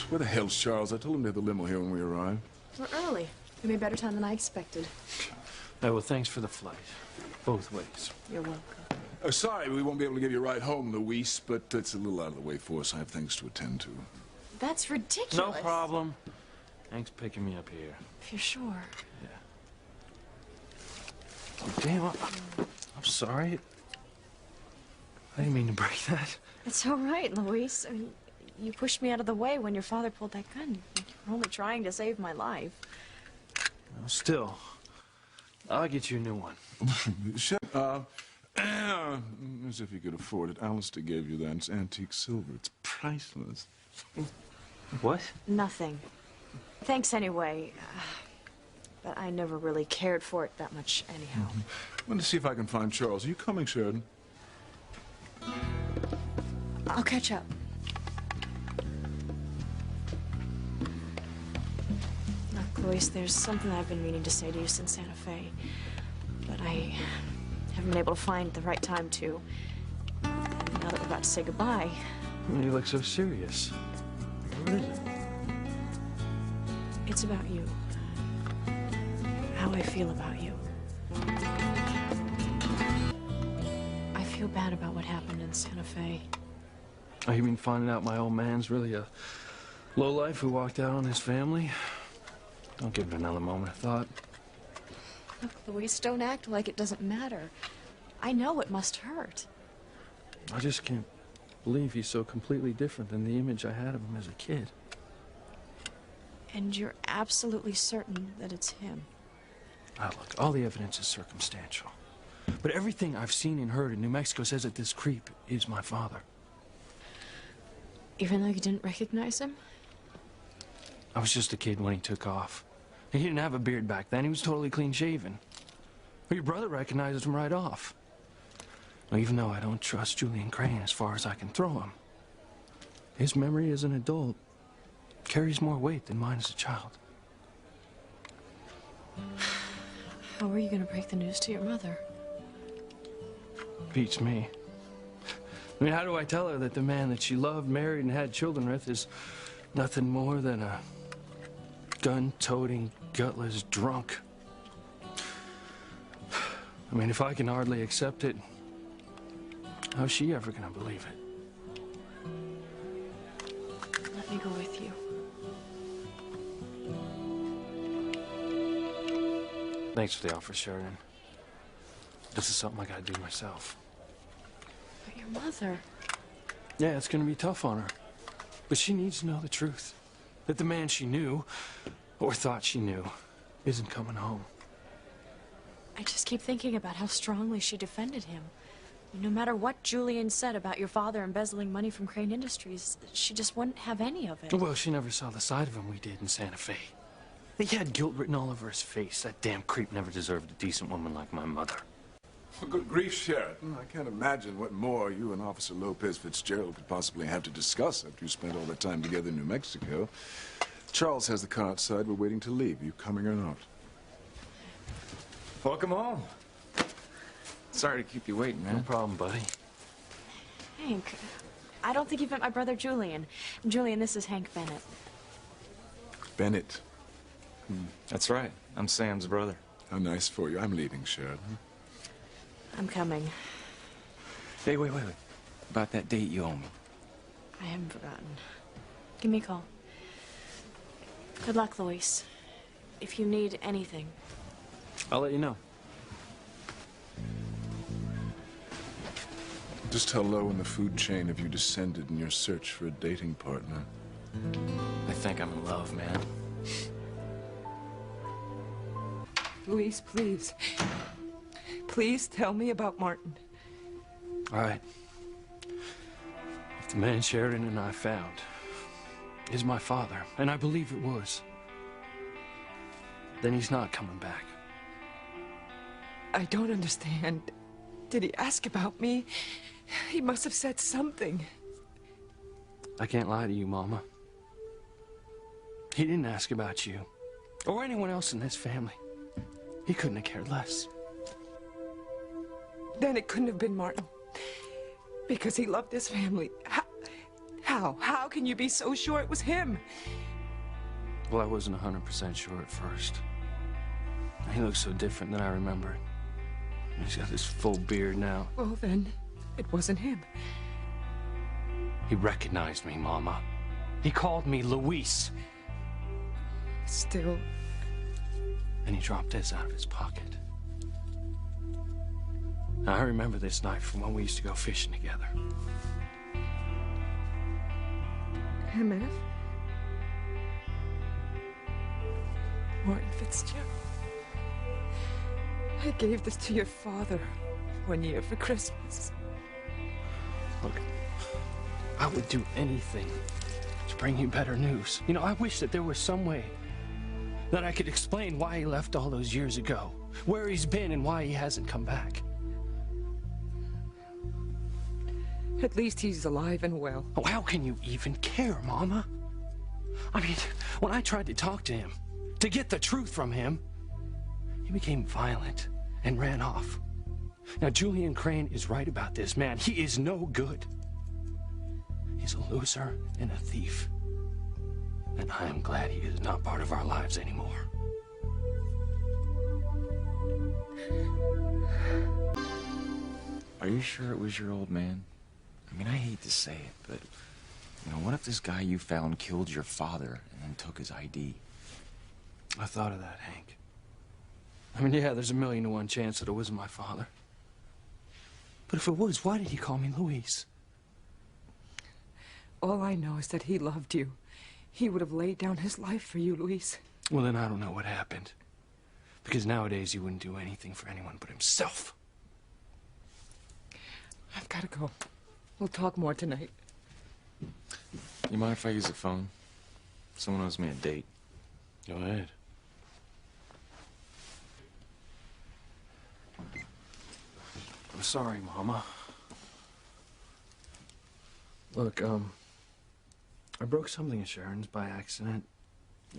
Where the hell's Charles? I told him to have the limo here when we arrived. We're early. We made better time than I expected. Oh, well, thanks for the flight. Both ways. You're welcome. Sorry, we won't be able to give you a ride home, Luis, but it's a little out of the way for us. I have things to attend to. That's ridiculous. No problem. Thanks for picking me up here. If you're sure. Yeah. Oh, damn, I'm sorry. I didn't mean to break that. It's all right, Luis. I mean, you pushed me out of the way when your father pulled that gun. You were only trying to save my life. Well, still, I'll get you a new one. Shut as if you could afford it. Alistair gave you that. It's antique silver. It's priceless. What? Nothing. Thanks anyway. But I never really cared for it that much anyhow. I'm going to see if I can find Charles. Are you coming, Sheridan? I'll catch up. Look, Luis, there's something I've been meaning to say to you since Santa Fe. But I haven't been able to find the right time to. And now that we're about to say goodbye... You look so serious. What is it? It's about you. How I feel about you. I feel bad about what happened in Santa Fe. Oh, you mean finding out my old man's really a lowlife who walked out on his family? Don't give it another moment of thought. Look, Luis, don't act like it doesn't matter. I know it must hurt. I just can't believe he's so completely different than the image I had of him as a kid. And you're absolutely certain that it's him. Now, look, all the evidence is circumstantial. But everything I've seen and heard in New Mexico says that this creep is my father. Even though you didn't recognize him? I was just a kid when he took off. He didn't have a beard back then. He was totally clean-shaven. But your brother recognizes him right off. Well, even though I don't trust Julian Crane as far as I can throw him, his memory as an adult carries more weight than mine as a child. How are you going to break the news to your mother? Beats me. I mean, how do I tell her that the man that she loved, married, and had children with is nothing more than a gun-toting, gutless drunk? I mean, if I can hardly accept it, how's she ever gonna believe it? Let me go with you. Thanks for the offer, Sheridan. This is something I gotta do myself. But your mother... Yeah, it's gonna be tough on her. But she needs to know the truth. That the man she knew, or thought she knew, isn't coming home. I just keep thinking about how strongly she defended him. No matter what Julian said about your father embezzling money from Crane Industries, she just wouldn't have any of it. Well, she never saw the side of him we did in Santa Fe. He had guilt written all over his face. That damn creep never deserved a decent woman like my mother. Well, good grief, Sheridan. I can't imagine what more you and Officer Lopez Fitzgerald could possibly have to discuss after you spent all that time together in New Mexico. Charles has the car outside. We're waiting to leave. You coming or not? Welcome home. Sorry to keep you waiting, man. No problem, buddy. Hank, I don't think you've met my brother Julian. Julian, this is Hank Bennett. Bennett. That's right. I'm Sam's brother. How nice for you. I'm leaving, Sheridan. I'm coming. Hey, wait. About that date you owe me. I haven't forgotten. Give me a call. Good luck, Luis. If you need anything. I'll let you know. Just how low in the food chain have you descended in your search for a dating partner? I think I'm in love, man. Luis, please. Please tell me about Martin. All right. If the man Sheridan and I found is my father, and I believe it was, then he's not coming back. I don't understand. Did he ask about me? He must have said something. I can't lie to you, Mama. He didn't ask about you, or anyone else in this family. He couldn't have cared less. Then it couldn't have been Martin. Because he loved his family. How? How can you be so sure it was him? Well, I wasn't 100% sure at first. He looks so different than I remembered. He's got this full beard now. Well, then, it wasn't him. He recognized me, Mama. He called me Luis. Still, And he dropped this out of his pocket. Now, I remember this night from when we used to go fishing together. MF? Martin Fitzgerald. I gave this to your father one year for Christmas. Look, I would do anything to bring you better news. You know, I wish that there was some way that I could explain why he left all those years ago, where he's been and why he hasn't come back. At least he's alive and well. Oh, how can you even care, Mama? I mean, when I tried to talk to him, to get the truth from him, he became violent and ran off. Now, Julian Crane is right about this, man. He is no good. He's a loser and a thief. And I am glad he is not part of our lives anymore. Are you sure it was your old man? I mean, I hate to say it, but, you know, what if this guy you found killed your father and then took his ID? I thought of that, Hank. I mean, yeah, there's a 1,000,000 to 1 chance that it wasn't my father. But if it was, why did he call me Luis? All I know is that he loved you. He would have laid down his life for you, Luis. Well, then I don't know what happened. Because nowadays he wouldn't do anything for anyone but himself. I've got to go. We'll talk more tonight. You mind if I use the phone? Someone owes me a date. Go ahead. I'm sorry, Mama. Look, I broke something at Sharon's by accident.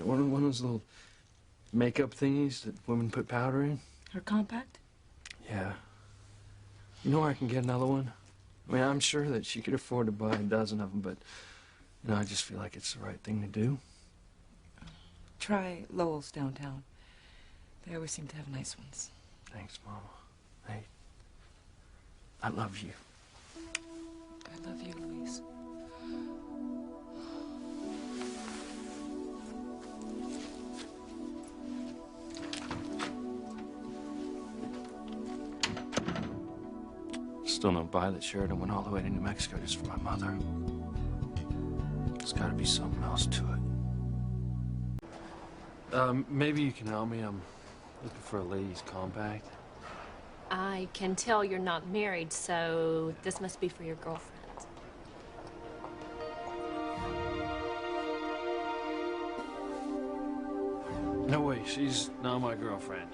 One of those little makeup thingies that women put powder in. Her compact? Yeah. You know where I can get another one? I mean, I'm sure that she could afford to buy a dozen of them, but, you know, I just feel like it's the right thing to do. Try Lowell's downtown. They always seem to have nice ones. Thanks, Mama. Hey, I love you. I love you, Luis. Still don't buy that Sheridan went all the way to New Mexico just for my mother. There's got to be something else to it. Maybe you can help me. I'm looking for a ladies' compact. I can tell you're not married, so this must be for your girlfriend. No way, she's not my girlfriend.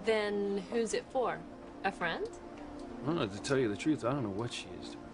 Then who's it for? A friend? I don't know, to tell you the truth, I don't know what she is to me.